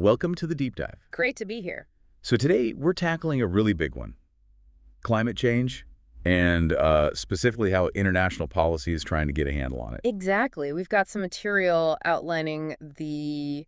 Welcome to the Deep Dive. Great to be here. So today we're tackling a really big one, climate change, and specifically how international policy is trying to get a handle on it. Exactly. We've got some material outlining the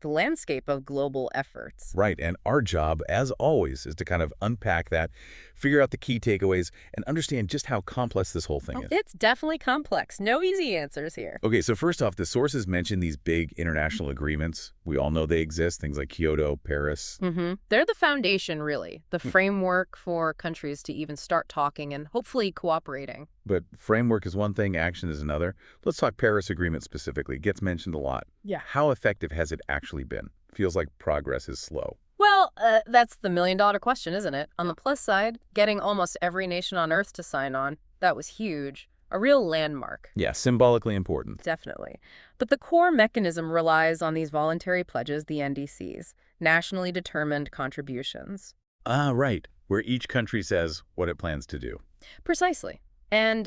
landscape of global efforts. Right, and our job, as always, is to kind of unpack that, figure out the key takeaways, and understand just how complex this whole thing is. It's definitely complex. No easy answers here. Okay, so first off, the sources mention these big international agreements. We all know they exist, things like Kyoto, Paris. They're the foundation, really, the framework for countries to even start talking and hopefully cooperating. But framework is one thing, action is another. Let's talk Paris Agreement specifically. It gets mentioned a lot. Yeah. How effective has it actually been? Feels like progress is slow. Well, that's the million-dollar question, isn't it? On the plus side, getting almost every nation on Earth to sign on, that was huge. A real landmark. Yeah, symbolically important. Definitely. But the core mechanism relies on these voluntary pledges, the NDCs, nationally determined contributions. Ah, right, where each country says what it plans to do. Precisely. And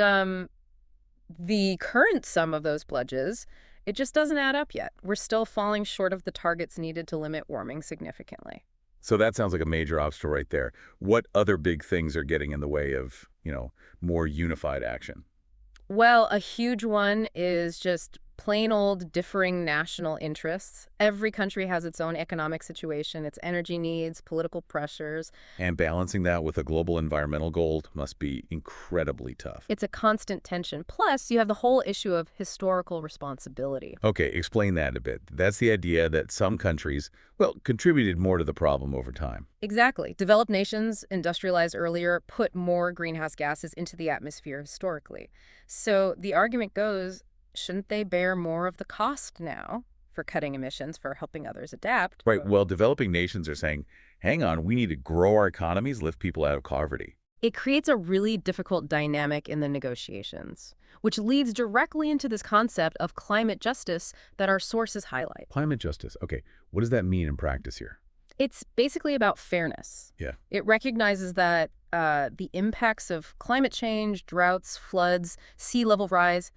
the current sum of those pledges, it just doesn't add up yet. We're still falling short of the targets needed to limit warming significantly. So that sounds like a major obstacle right there. What other big things are getting in the way of, more unified action? Well, a huge one is just plain old differing national interests. Every country has its own economic situation, its energy needs, political pressures. And balancing that with a global environmental goal must be incredibly tough. It's a constant tension. Plus, you have the whole issue of historical responsibility. Okay, explain that a bit. That's the idea that some countries, contributed more to the problem over time. Exactly. Developed nations, industrialized earlier, put more greenhouse gases into the atmosphere historically. So the argument goes, shouldn't they bear more of the cost now for cutting emissions, for helping others adapt? Right, well, developing nations are saying, hang on, we need to grow our economies, lift people out of poverty. It creates a really difficult dynamic in the negotiations, which leads directly into this concept of climate justice that our sources highlight. Climate justice. Okay, what does that mean in practice here? It's basically about fairness. Yeah. It recognizes that the impacts of climate change, droughts, floods, sea level rise,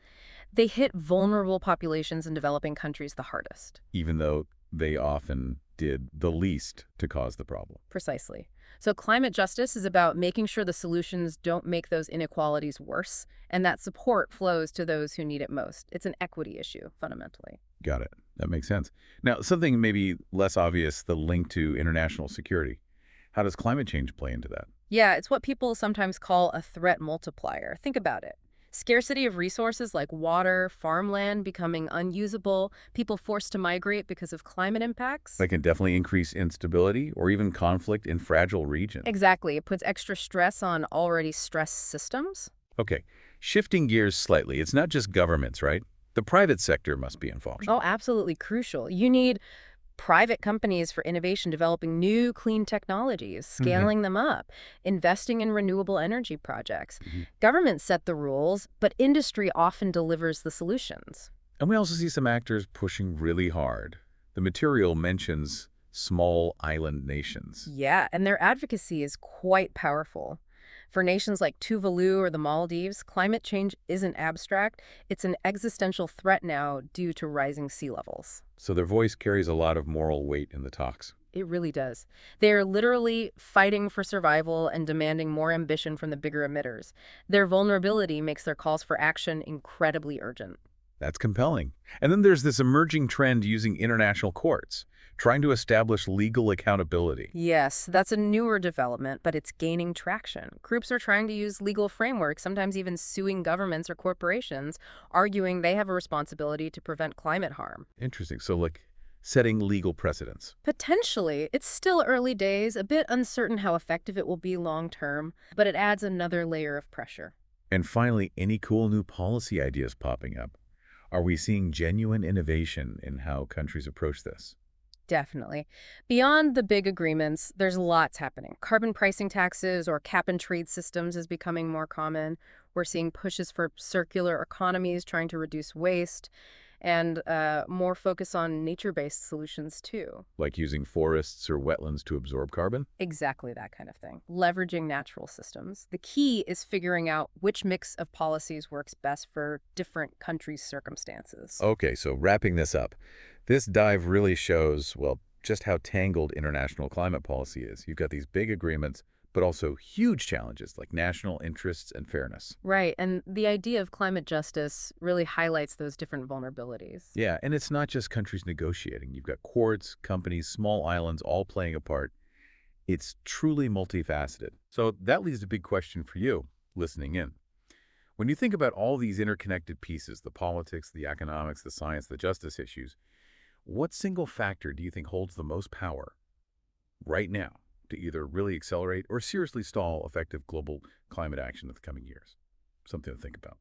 they hit vulnerable populations in developing countries the hardest. Even though they often did the least to cause the problem. Precisely. So climate justice is about making sure the solutions don't make those inequalities worse, and that support flows to those who need it most. It's an equity issue, fundamentally. Got it. That makes sense. Now, something maybe less obvious, the link to international security. How does climate change play into that? Yeah, it's what people sometimes call a threat multiplier. Think about it. Scarcity of resources like water, farmland becoming unusable, people forced to migrate because of climate impacts. That can definitely increase instability or even conflict in fragile regions. Exactly. It puts extra stress on already stressed systems. Okay, shifting gears slightly, it's not just governments, right? The private sector must be involved. Oh, absolutely crucial. You need private companies for innovation, developing new clean technologies, scaling them up, investing in renewable energy projects. Governments set the rules, but industry often delivers the solutions. And we also see some actors pushing really hard. The material mentions small island nations. Yeah, and their advocacy is quite powerful. For nations like Tuvalu or the Maldives, climate change isn't abstract. It's an existential threat now due to rising sea levels. So their voice carries a lot of moral weight in the talks. It really does. They're literally fighting for survival and demanding more ambition from the bigger emitters. Their vulnerability makes their calls for action incredibly urgent. That's compelling. And then there's this emerging trend using international courts, trying to establish legal accountability. Yes, that's a newer development, but it's gaining traction. Groups are trying to use legal frameworks, sometimes even suing governments or corporations, arguing they have a responsibility to prevent climate harm. Interesting. So, like, setting legal precedents. Potentially. It's still early days, a bit uncertain how effective it will be long term, but it adds another layer of pressure. And finally, any cool new policy ideas popping up? Are we seeing genuine innovation in how countries approach this? Definitely. Beyond the big agreements, there's lots happening. Carbon pricing taxes or cap-and-trade systems is becoming more common. We're seeing pushes for circular economies, trying to reduce waste, and more focus on nature-based solutions, too. Like using forests or wetlands to absorb carbon? Exactly that kind of thing. Leveraging natural systems. The key is figuring out which mix of policies works best for different countries' circumstances. Okay, so wrapping this up, this dive really shows, just how tangled international climate policy is. You've got these big agreements, but also huge challenges like national interests and fairness. Right, and the idea of climate justice really highlights those different vulnerabilities. Yeah, and it's not just countries negotiating. You've got courts, companies, small islands all playing a part. It's truly multifaceted. So that leaves a big question for you listening in. When you think about all these interconnected pieces, the politics, the economics, the science, the justice issues, what single factor do you think holds the most power right now to either really accelerate or seriously stall effective global climate action in the coming years? Something to think about.